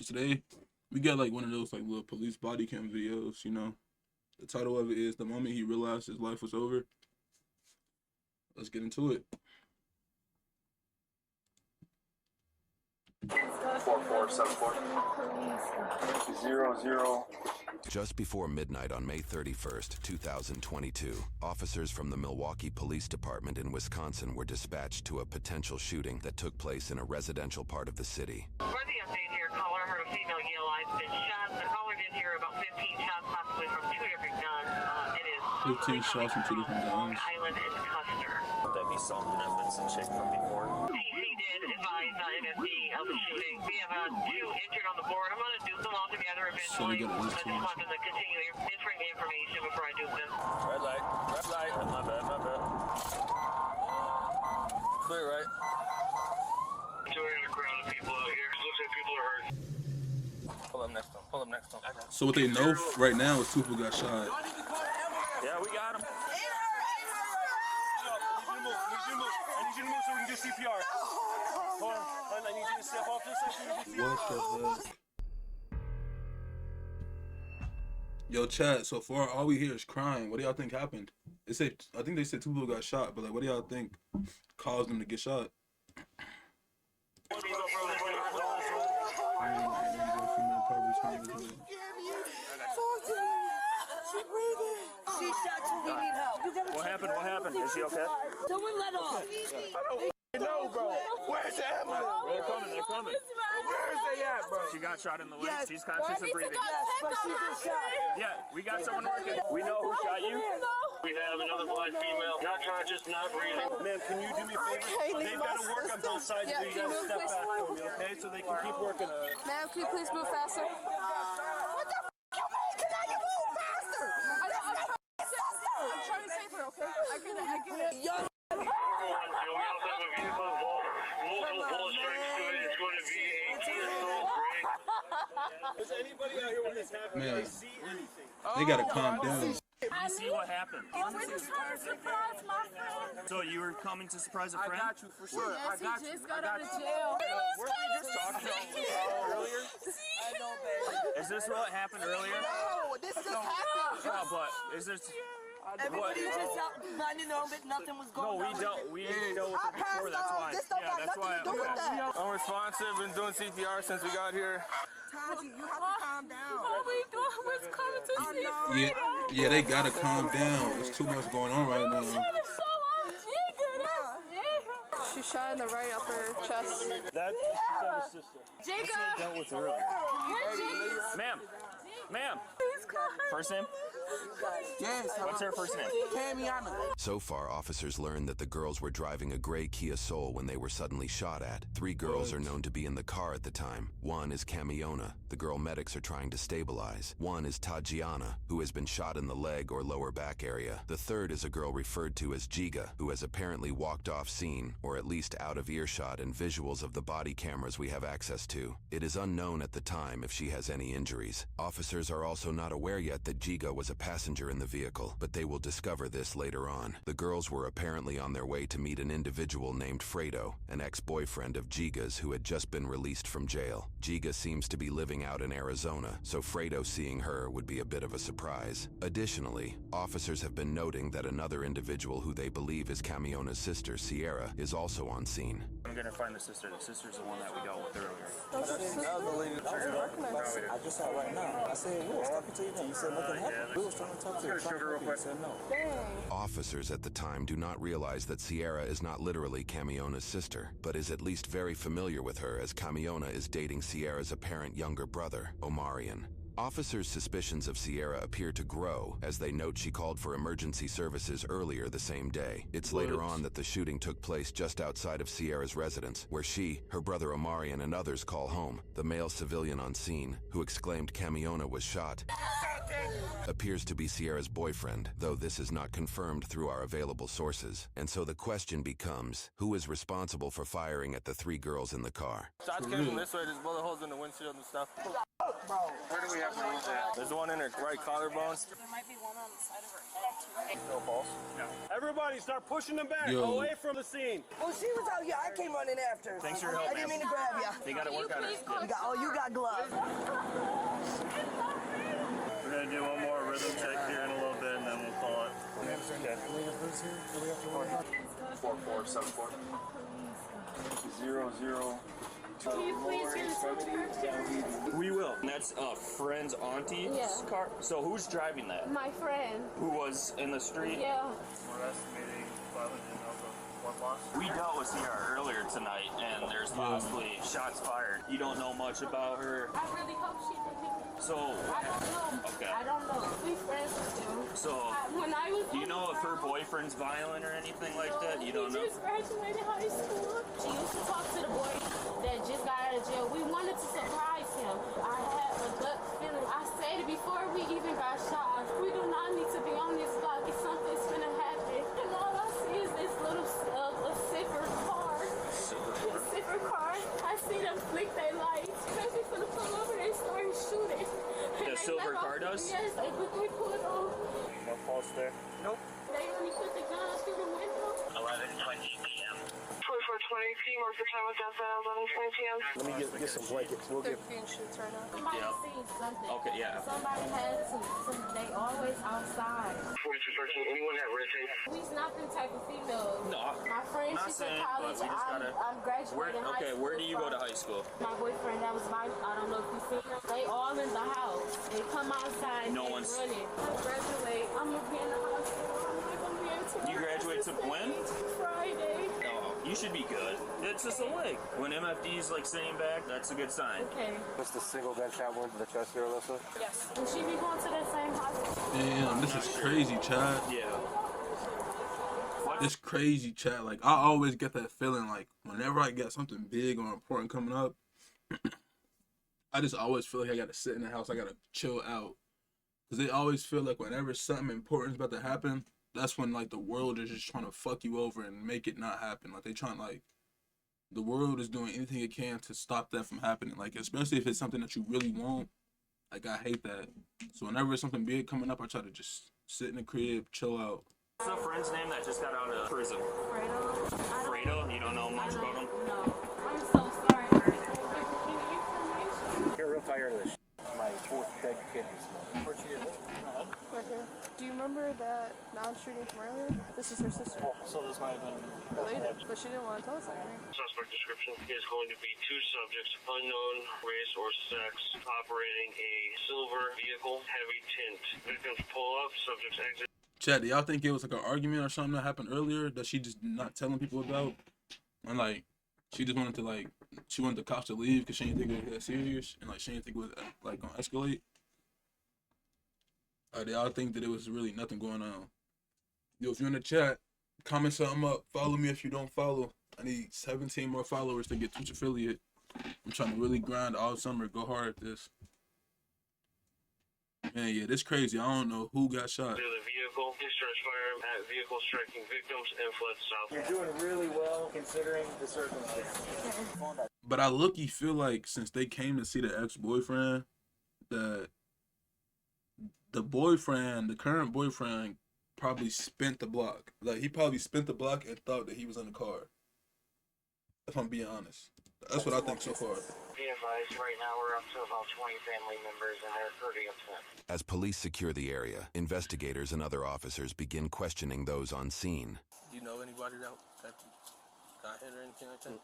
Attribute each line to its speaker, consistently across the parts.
Speaker 1: So today, we got like one of those like little police body cam videos, you know. The title of it is The Moment He Realized His Life Was Over. Let's get into it.
Speaker 2: 4474 00.
Speaker 3: Just before midnight on May 31st, 2022, officers from the Milwaukee Police Department in Wisconsin were dispatched to a potential shooting that took place in a residential part of the city.
Speaker 4: For the update here, caller heard a female yell, "I've been shot." The caller did hear about 15 shots, possibly from two different guns. It is
Speaker 1: 15 shots from two different guns.
Speaker 4: Island and Custer.
Speaker 2: Would that be something that's been some chick from before?
Speaker 4: TC did advise NSD of the shooting. We have two injured on the board. I'm going to dupe them all together eventually.
Speaker 1: So
Speaker 4: I just wanted to continue entering the information before I dupe them.
Speaker 2: Red light. My bad. Clear, right?
Speaker 4: So we're in a crowd of people out here. Looks like people are hurt.
Speaker 2: Pull up next to him.
Speaker 1: So what they know right now is two people got shot.
Speaker 2: Yeah, we got him. I need you to move so we can do CPR. Hold on. I need you to step off this so we can do CPR.
Speaker 1: What the heck? Yo, chat, so far all we hear is crying. What do y'all think happened? I think they said two people got shot, but like, what do y'all think caused them to get shot?
Speaker 2: What happened? Is she okay?
Speaker 5: Someone let off.
Speaker 2: I don't know, bro. Where's the ambulance? They're coming. Where is they at, bro? She got shot in the leg.
Speaker 5: Yes.
Speaker 2: She's conscious and breathing.
Speaker 5: Yes, but she was shot.
Speaker 2: Yeah, we got someone working. We know who shot you.
Speaker 4: We have another blind female, not conscious, not breathing.
Speaker 2: Ma'am, can you do me a favor? They've got to work on both sides.
Speaker 5: Yeah,
Speaker 2: So you got to step back for me, okay? So they can keep working on it.
Speaker 5: Ma'am, can you please move faster? What the f*** you mean? Can I move faster? I'm trying to save her, okay? I get it. Yo.
Speaker 4: We also have a vehicle involved. Multiple bullet strikes to it. It's going to be a key assault break.
Speaker 2: Is anybody out here when this happened?
Speaker 1: Man.
Speaker 2: They see anything?
Speaker 1: They gotta calm down.
Speaker 2: You see what happened?
Speaker 5: We're just trying to surprise my friend.
Speaker 2: So you were coming to surprise a friend?
Speaker 6: I got you for sure.
Speaker 5: Yes, he just got out of jail.
Speaker 2: Were we just talking earlier?
Speaker 6: I know, baby.
Speaker 2: Is this what happened earlier?
Speaker 6: No, this just happened.
Speaker 2: Yeah, but is this...
Speaker 6: Everybody just out minding their own business. Nothing was
Speaker 2: No,
Speaker 6: going on.
Speaker 2: we dealt with it before, that's why.
Speaker 6: This don't got
Speaker 2: that's why.
Speaker 6: nothing to do with that.
Speaker 7: Unresponsive, been doing CPR since we got here.
Speaker 6: Taji, you have to calm down.
Speaker 5: What we doing? We're coming to see
Speaker 1: Yeah, they gotta calm down. There's too much going on right now.
Speaker 5: She shot in the right upper chest.
Speaker 2: That's his sister.
Speaker 5: Jacob!
Speaker 2: Dealt with it earlier. Ma'am. First name?
Speaker 6: Yes.
Speaker 2: What's her first name?
Speaker 6: Camiana.
Speaker 3: So far, officers learned that the girls were driving a gray Kia Soul when they were suddenly shot at. Three girls are known to be in the car at the time. One is Camiona, the girl medics are trying to stabilize. One is Tajiana, who has been shot in the leg or lower back area. The third is a girl referred to as Giga, who has apparently walked off scene, or at least out of earshot and visuals of the body cameras we have access to. It is unknown at the time if she has any injuries. Officers are also not aware yet that Giga was a passenger in the vehicle, but they will discover this later on. The girls were apparently on their way to meet an individual named Fredo, an ex-boyfriend of Giga's who had just been released from jail. Giga seems to be living out in Arizona, so Fredo seeing her would be a bit of a surprise. Additionally, officers have been noting that another individual who they believe is Camiona's sister, Sierra, is also on scene.
Speaker 2: I'm gonna find the sister. The sister's the one that we dealt with earlier.
Speaker 6: I just saw it right now. I said, we was talking to you then. You said nothing happened. We was trying to talk to you. You said no.
Speaker 3: Officers at the time do not realize that Sierra is not literally Camiona's sister, but is at least very familiar with her as Camiona is dating Sierra's apparent younger brother, Omarion. Officers' suspicions of Sierra appear to grow as they note she called for emergency services earlier the same day. It's later on that the shooting took place just outside of Sierra's residence, where she, her brother Omarion, and others call home. The male civilian on scene, who exclaimed Camiona was shot, appears to be Sierra's boyfriend, though this is not confirmed through our available sources. And so the question becomes, who is responsible for firing at the three girls in the car?
Speaker 7: Shots came from this way, there's bullet holes in the windshield and stuff.
Speaker 2: Where do we have to use that?
Speaker 7: There's one in her right collarbone.
Speaker 5: There might be one on the side of her head, too.
Speaker 2: No balls? No. Everybody on, you start pushing them back,
Speaker 1: Yo.
Speaker 2: away from the scene.
Speaker 5: Well, she was out here. I came running after her.
Speaker 7: Thanks for your help,
Speaker 5: I didn't mean to grab you.
Speaker 7: They got to work on it.
Speaker 5: You got gloves.
Speaker 7: We're going to do one more rhythm check here in a little bit, and then we'll call it. 4474 00.
Speaker 8: Can you please give this to her?
Speaker 7: We will. And that's a friend's auntie's car. So who's driving that?
Speaker 8: My friend.
Speaker 7: Who was in the street?
Speaker 8: Yeah.
Speaker 7: We're estimating 500 one loss. We dealt with CR earlier tonight, and there's possibly shots fired. You don't know much about her.
Speaker 8: I really hope she didn't.
Speaker 7: So
Speaker 8: I don't know.
Speaker 7: Okay.
Speaker 8: I don't know. We friends with them.
Speaker 7: So
Speaker 8: when I was
Speaker 7: do you know if her boyfriend's violent or anything like that? You don't know?
Speaker 8: He just graduated high school. She used to talk to the boy that just got out of jail. We wanted to surprise him. I had a gut feeling. I said it before we even got shot. We do not need to be on this block. If something's gonna happen. And all I see is this little a silver car. Silver car. I see them flick their lights. They're gonna pull over and start shooting.
Speaker 7: The silver car does?
Speaker 8: Yes, they put it on.
Speaker 7: No pulse there? Nope.
Speaker 8: They only put the gun through the window.
Speaker 4: 11:20 p.m. 24:20 p.m. What's the time with that? 11:20 p.m.
Speaker 6: Let me get some blankets. We'll get.
Speaker 8: Being shoots right now. Somebody seen something.
Speaker 7: Okay, yeah.
Speaker 8: Somebody had they always outside.
Speaker 4: 42:13. Anyone have red tape?
Speaker 8: We's not them type of females.
Speaker 7: No,
Speaker 8: My friend,
Speaker 7: not
Speaker 8: she's in
Speaker 7: saying,
Speaker 8: college.
Speaker 7: but we just gotta.
Speaker 8: I'm graduating high school.
Speaker 7: Where do you go to high school?
Speaker 8: My boyfriend, that was I don't know if you seen them. They all in the house. They come outside and
Speaker 7: No
Speaker 8: they
Speaker 7: one's-
Speaker 8: running. I graduate. I'm gonna be in the hospital. I'm not gonna be able to.
Speaker 7: You graduate to when?
Speaker 8: Friday.
Speaker 7: No, you should be good. It's just a leg. When MFD's like sitting back, that's a good sign.
Speaker 8: Okay.
Speaker 6: What's the single gunshot wound to the chest here, Alyssa?
Speaker 8: Yes. Will she be going to that same hospital?
Speaker 1: Damn, this is crazy, Chad.
Speaker 7: Yeah.
Speaker 1: It's crazy, Chad. Like, I always get that feeling, like, whenever I get something big or important coming up, I just always feel like I gotta sit in the house. I gotta chill out. Because they always feel like whenever something important is about to happen, that's when, like, the world is just trying to fuck you over and make it not happen. Like, they trying, like, the world is doing anything it can to stop that from happening. Like, especially if it's something that you really want. Like, I hate that. So whenever it's something big coming up, I try to just sit in the crib, chill out.
Speaker 7: What's a friend's name that just got out of prison?
Speaker 8: Fredo.
Speaker 7: Fredo? You don't know much about him?
Speaker 8: No. I'm so sorry. Any information?
Speaker 6: Here, real fire this. My fourth dead kid this morning. Where'd you get it?
Speaker 9: Right here. Do you remember that non-shooting from earlier? This is her sister.
Speaker 6: So this might have been
Speaker 9: Related, but she didn't want to tell us anything.
Speaker 4: Suspect description is going to be two subjects, unknown race or sex, operating a silver vehicle, heavy tint. Victims pull up, subjects exit.
Speaker 1: Chad, do y'all think it was like an argument or something that happened earlier that she just not telling people about? And like, she just wanted to like, she wanted the cops to leave because she didn't think it was that serious, and like she didn't think it was like gonna escalate. Or do y'all think that it was really nothing going on? Yo, if you're in the chat, comment something up. Follow me if you don't follow. I need 17 more followers to get Twitch affiliate. I'm trying to really grind all summer, go hard at this. Man, yeah, this crazy. I don't know who got shot.
Speaker 4: The vehicle, discharged firearm at vehicle striking victims and fled south.
Speaker 6: You're doing really well considering the circumstances.
Speaker 1: But I look-y feel like since they came to see the ex-boyfriend, that the current boyfriend probably spent the block. Like, he probably spent the block and thought that he was in the car. If I'm being honest. That's what I think so far.
Speaker 4: Be advised, right now we're up to about 20 family members and they're pretty upset.
Speaker 3: As police secure the area, investigators and other officers begin questioning those on scene.
Speaker 7: Do you know anybody that got hit or anything like that?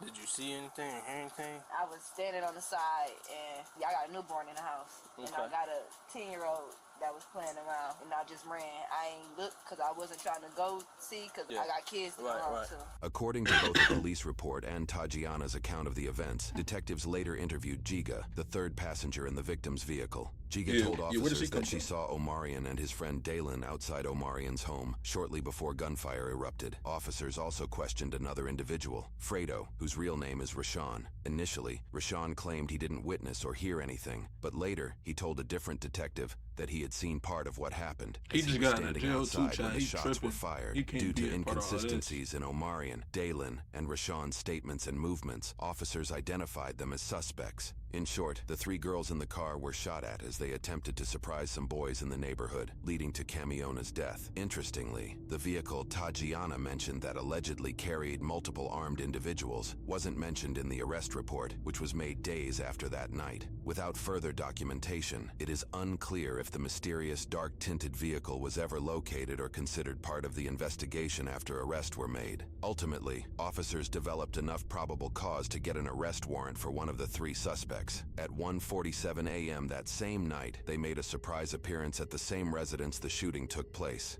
Speaker 7: Did you see anything or hear anything?
Speaker 5: I was standing on the side, and I got a newborn in the house, and I got a 10-year-old that was playing around, and I just ran. I ain't looked because I wasn't trying to go see because I got kids to go home too.
Speaker 3: According to both the police report and Tajiana's account of the events, detectives later interviewed Giga, the third passenger in the victim's vehicle. Giga told officers that she saw Omarion and his friend Dalen outside Omarion's home shortly before gunfire erupted. Officers also questioned another individual, Fredo, whose real name is Rashawn. Initially, Rashawn claimed he didn't witness or hear anything, but later he told a different detective that he had seen part of what happened.
Speaker 1: He
Speaker 3: as
Speaker 1: just
Speaker 3: was
Speaker 1: got out of
Speaker 3: standing
Speaker 1: jail too,
Speaker 3: outside when
Speaker 1: Chad.
Speaker 3: the
Speaker 1: He
Speaker 3: shots
Speaker 1: tripping.
Speaker 3: were fired.
Speaker 1: He can't
Speaker 3: Due
Speaker 1: be
Speaker 3: to
Speaker 1: a part of all this.
Speaker 3: inconsistencies in Omarion, Dalen, and Rashawn's statements and movements, officers identified them as suspects. In short, the 3 girls in the car were shot at as they attempted to surprise some boys in the neighborhood, leading to Camiona's death. Interestingly, the vehicle Tatiana mentioned that allegedly carried multiple armed individuals wasn't mentioned in the arrest report, which was made days after that night. Without further documentation, it is unclear if the mysterious dark-tinted vehicle was ever located or considered part of the investigation after arrests were made. Ultimately, officers developed enough probable cause to get an arrest warrant for one of the 3 suspects. At 1:47 a.m. that same night, they made a surprise appearance at the same residence the shooting took place.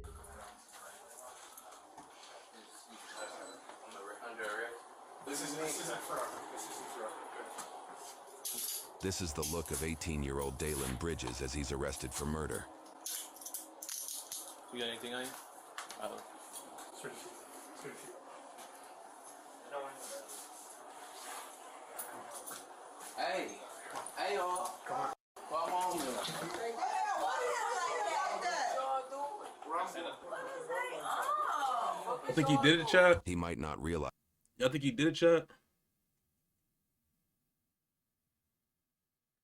Speaker 3: This is the look of 18-year-old Dalen Bridges as he's arrested for murder.
Speaker 10: You got anything on you?
Speaker 6: Hey, y'all. Come on. Come on here.
Speaker 1: I think he did it, chat.
Speaker 3: He might not realize.
Speaker 1: Y'all think he did it, chat?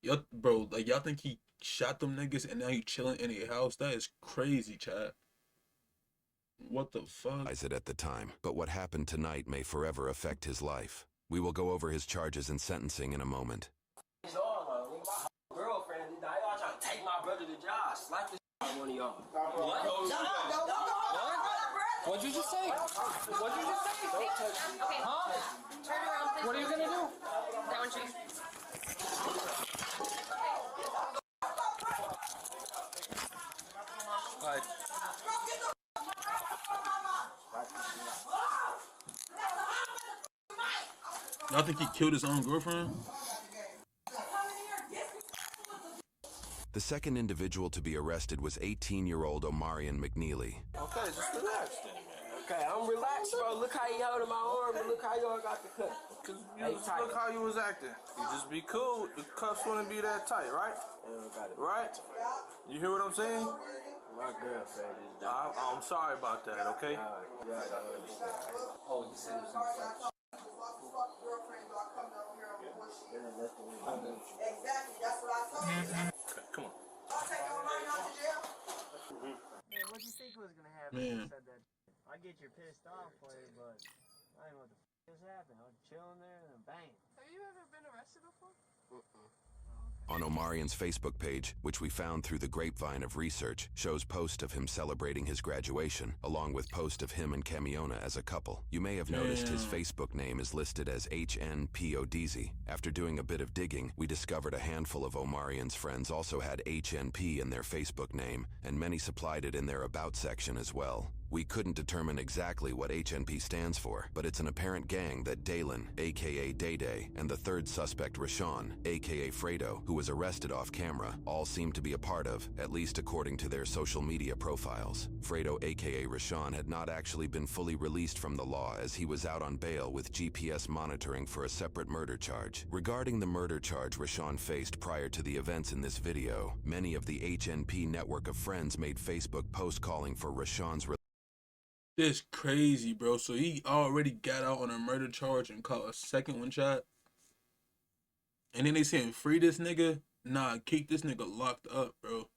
Speaker 1: Y'all, bro, like, y'all think he shot them niggas and now he chilling in a house? That is crazy, chat. What the fuck?
Speaker 3: It at the time, but what happened tonight may forever affect his life. We will go over his charges and sentencing in a moment.
Speaker 6: My girlfriend, y'all trying to take my brother to job. Slap this one of y'all. What? What'd you just say? What'd you just say? Don't touch me. Huh?
Speaker 8: Turn around.
Speaker 6: What are you gonna do?
Speaker 8: That one, Chase.
Speaker 6: Like,
Speaker 1: Y'all think he killed his own girlfriend?
Speaker 3: The second individual to be arrested was 18-year-old Omarion McNeely.
Speaker 6: okay, just relax then, man. Okay, I'm relaxed, bro. Look how he holding my arm and look how y'all got the cut.
Speaker 2: Look how you was acting. You just be cool. The cuffs wouldn't be that tight, right?
Speaker 6: Yeah, got it.
Speaker 2: Right? You hear what I'm saying?
Speaker 6: My girlfriend is
Speaker 2: I'm sorry about that, okay?
Speaker 6: Oh, you said it was
Speaker 11: Exactly, that's what I told you.
Speaker 2: Okay, come on.
Speaker 11: I'll take your money out to jail.
Speaker 6: Man, what you think was gonna happen when you said that? I get you pissed off for you, but I don't know what the f just happened. I was chilling there and bang.
Speaker 9: Have you ever been arrested before?
Speaker 3: On Omarion's Facebook page, which we found through the grapevine of research, shows post of him celebrating his graduation, along with post of him and Camiona as a couple. You may have noticed his Facebook name is listed as HNPODZ. After doing a bit of digging, we discovered a handful of Omarion's friends also had HNP in their Facebook name, and many supplied it in their About section as well. We couldn't determine exactly what HNP stands for, but it's an apparent gang that Dalen, aka Day Day, and the third suspect Rashawn, aka Fredo, who was arrested off camera, all seem to be a part of, at least according to their social media profiles. Fredo, aka Rashawn, had not actually been fully released from the law as he was out on bail with GPS monitoring for a separate murder charge. Regarding the murder charge Rashawn faced prior to the events in this video, many of the HNP network of friends made Facebook posts calling for Rashawn's
Speaker 1: This crazy, bro. So he already got out on a murder charge and caught a second one shot. And then they saying free this nigga? Nah, keep this nigga locked up, bro.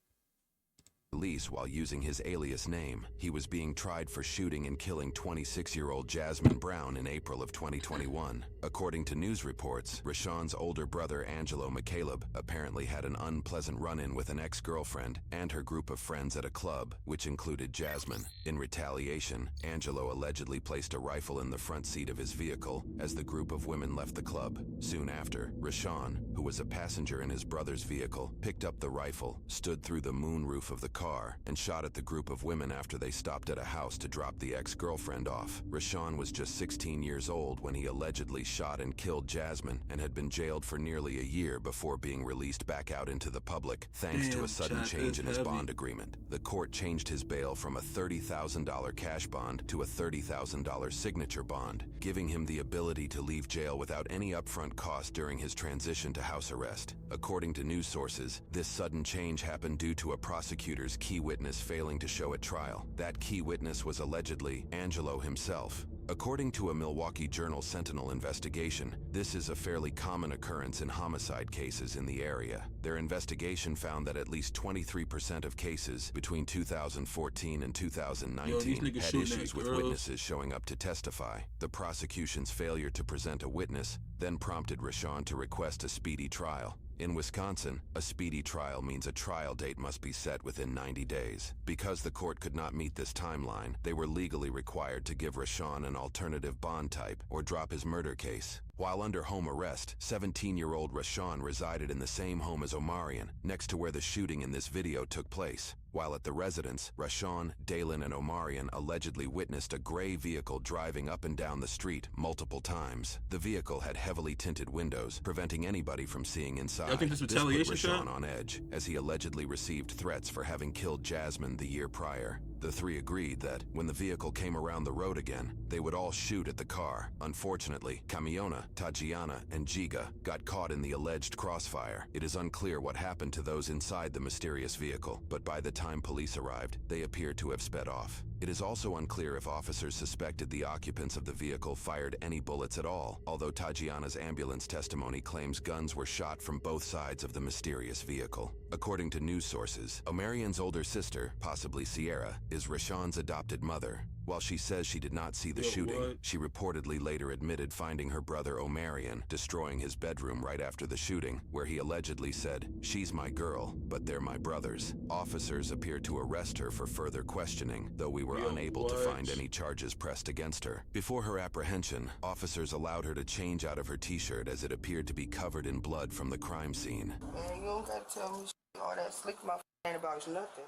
Speaker 3: Release while using his alias name. He was being tried for shooting and killing 26-year-old Jasmine Brown in April of 2021. According to news reports, Rashawn's older brother Angelo McCaleb apparently had an unpleasant run-in with an ex-girlfriend and her group of friends at a club, which included Jasmine. In retaliation, Angelo allegedly placed a rifle in the front seat of his vehicle as the group of women left the club. Soon after, Rashawn, who was a passenger in his brother's vehicle, picked up the rifle, stood through the moonroof of the car, and shot at the group of women after they stopped at a house to drop the ex-girlfriend off. Rashawn was just 16 years old when he allegedly shot and killed Jasmine and had been jailed for nearly a year before being released back out into the public thanks to a sudden change in his bond agreement. The court changed his bail from a $30,000 cash bond to a $30,000 signature bond, giving him the ability to leave jail without any upfront cost during his transition to house arrest. According to news sources, this sudden change happened due to a prosecutor's key witness failing to show at trial. That key witness was allegedly Angelo himself. According to a Milwaukee Journal Sentinel investigation, this is a fairly common occurrence in homicide cases in the area. Their investigation found that at least 23% of cases between 2014 and 2019 had issues with witnesses showing up to testify. The prosecution's failure to present a witness then prompted Rashawn to request a speedy trial. In Wisconsin, a speedy trial means a trial date must be set within 90 days. Because the court could not meet this timeline, they were legally required to give Rashawn an alternative bond type or drop his murder case. While under home arrest, 17-year-old Rashawn resided in the same home as Omarion, next to where the shooting in this video took place. While at the residence, Rashawn, Dalen, and Omarion allegedly witnessed a gray vehicle driving up and down the street multiple times. The vehicle had heavily tinted windows, preventing anybody from seeing inside.
Speaker 1: I think this
Speaker 3: put Rashawn on edge, as he allegedly received threats for having killed Jasmine the year prior. The three agreed that, when the vehicle came around the road again, they would all shoot at the car. Unfortunately, Kamiona, Tatiana, and Giga got caught in the alleged crossfire. It is unclear what happened to those inside the mysterious vehicle, but by the time police arrived, they appeared to have sped off. It is also unclear if officers suspected the occupants of the vehicle fired any bullets at all, although Tatiana's ambulance testimony claims guns were shot from both sides of the mysterious vehicle. According to news sources, Omarion's older sister, possibly Sierra, is Rashawn's adopted mother. While she says she did not see the shooting, she reportedly later admitted finding her brother Omarion destroying his bedroom right after the shooting, where he allegedly said, "She's my girl, but they're my brothers." Officers appeared to arrest her for further questioning, though we were unable to find any charges pressed against her. Before her apprehension, officers allowed her to change out of her t-shirt as it appeared to be covered in blood from the crime scene.
Speaker 11: Man, you don't gotta tell me all that slick my ain't about nothing.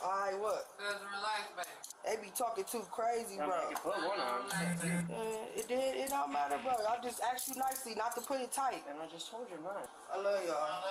Speaker 11: Alright, what? Just relax, baby. They be talking too crazy, bro. It don't matter, bro. I just asked you nicely not to put it tight. And I just told you not. I love y'all.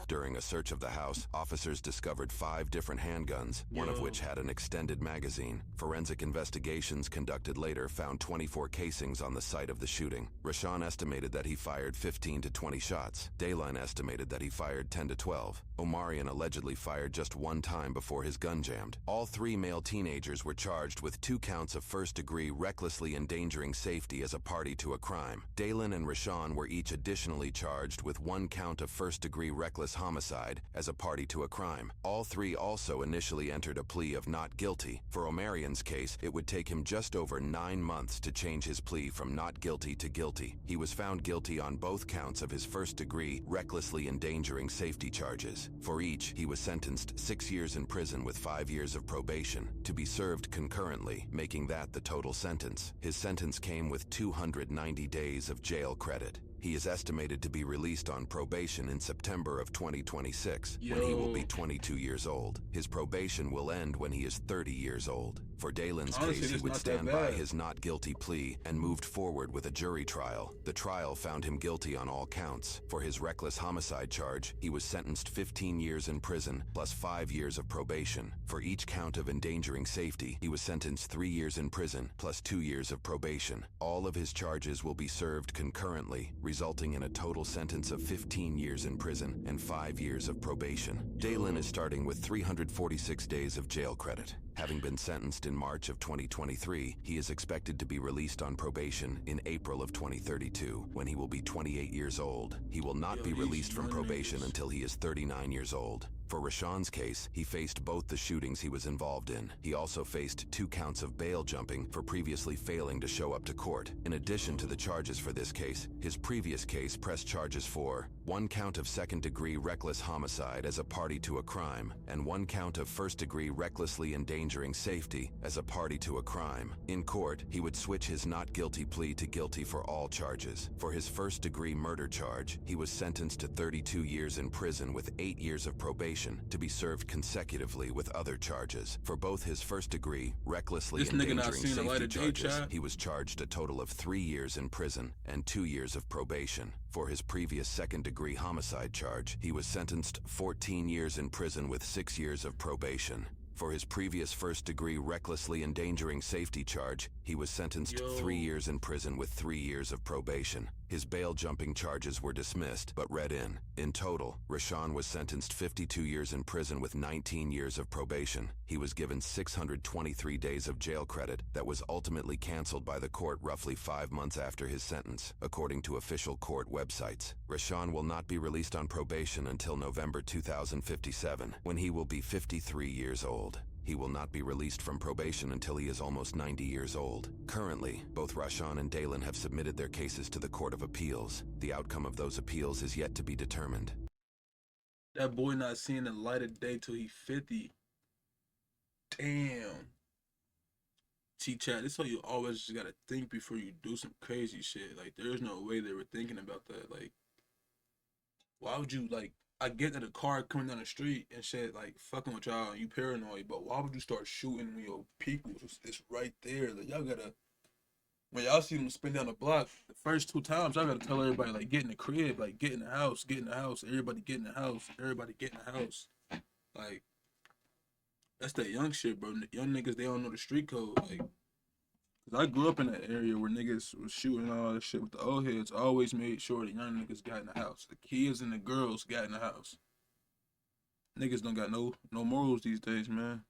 Speaker 3: During a search of the house, officers discovered 5 different handguns, one of which had an extended magazine. Forensic investigations conducted later found 24 casings on the site of the shooting. Rashawn estimated that he fired 15 to 20 shots. Dayline estimated that he fired 10 to 12. Omarion allegedly fired just one time before his gun jammed. All 3 male teenagers were charged with 2 counts of first-degree recklessly endangering safety as a party to a crime. Dalen and Rashawn were each additionally charged with 1 count of first-degree reckless homicide as a party to a crime. All 3 also initially entered a plea of not guilty. For Omarion's case, it would take him just over 9 months to change his plea from not guilty to guilty. He was found guilty on both counts of his first-degree recklessly endangering safety charges. For each, he was sentenced 6 years in prison with 5 years of probation, to be served concurrently, making that the total sentence. His sentence came with 290 days of jail credit. He is estimated to be released on probation in September of 2026, when he will be 22 years old. His probation will end when he is 30 years old. For Dalen's case, he would stand by his not guilty plea and moved forward with a jury trial. The trial found him guilty on all counts. For his reckless homicide charge, he was sentenced 15 years in prison plus 5 years of probation. For each count of endangering safety, he was sentenced 3 years in prison plus 2 years of probation. All of his charges will be served concurrently, resulting in a total sentence of 15 years in prison and 5 years of probation. Dalen is starting with 346 days of jail credit. Having been sentenced in March of 2023, he is expected to be released on probation in April of 2032, when he will be 28 years old. He will not be released from probation until he is 39 years old. For Rashawn's case, he faced both the shootings he was involved in. He also faced 2 counts of bail jumping for previously failing to show up to court. In addition to the charges for this case, his previous case pressed charges for 1 count of second-degree reckless homicide as a party to a crime, and 1 count of first-degree recklessly endangering safety as a party to a crime. In court, he would switch his not guilty plea to guilty for all charges. For his first-degree murder charge, he was sentenced to 32 years in prison with 8 years of probation, to be served consecutively with other charges. For both his first-degree recklessly endangering safety charges, he was charged a total of 3 years in prison and 2 years of probation. For his previous second-degree homicide charge, he was sentenced 14 years in prison with 6 years of probation. For his previous first-degree recklessly endangering safety charge, he was sentenced 3 years in prison with 3 years of probation. His bail jumping charges were dismissed, but read in. In total, Rashawn was sentenced 52 years in prison with 19 years of probation. He was given 623 days of jail credit that was ultimately canceled by the court roughly 5 months after his sentence, according to official court websites. Rashawn will not be released on probation until November 2057, when he will be 53 years old. He will not be released from probation until he is almost 90 years old. Currently, both Rashawn and Dalen have submitted their cases to the Court of Appeals. The outcome of those appeals is yet to be determined.
Speaker 1: That boy not seeing the light of day till he 50. Damn. T-Chat, this is how you always just gotta think before you do some crazy shit. Like, there's no way they were thinking about that. Like, why would you, like, I get that a car coming down the street and shit, like, fucking with y'all and you paranoid, but why would you start shooting when your people? It's right there. Like, y'all gotta, when y'all see them spin down the block, the first 2 times, y'all gotta tell everybody, like, get in the crib, like, get in the house, everybody get in the house, everybody get in the house. Like, that's that young shit, bro. Young niggas, they don't know the street code. Like, cause I grew up in that area where niggas was shooting all that shit with the old heads. I always made sure the young niggas got in the house. The kids and the girls got in the house. Niggas don't got no morals these days, man.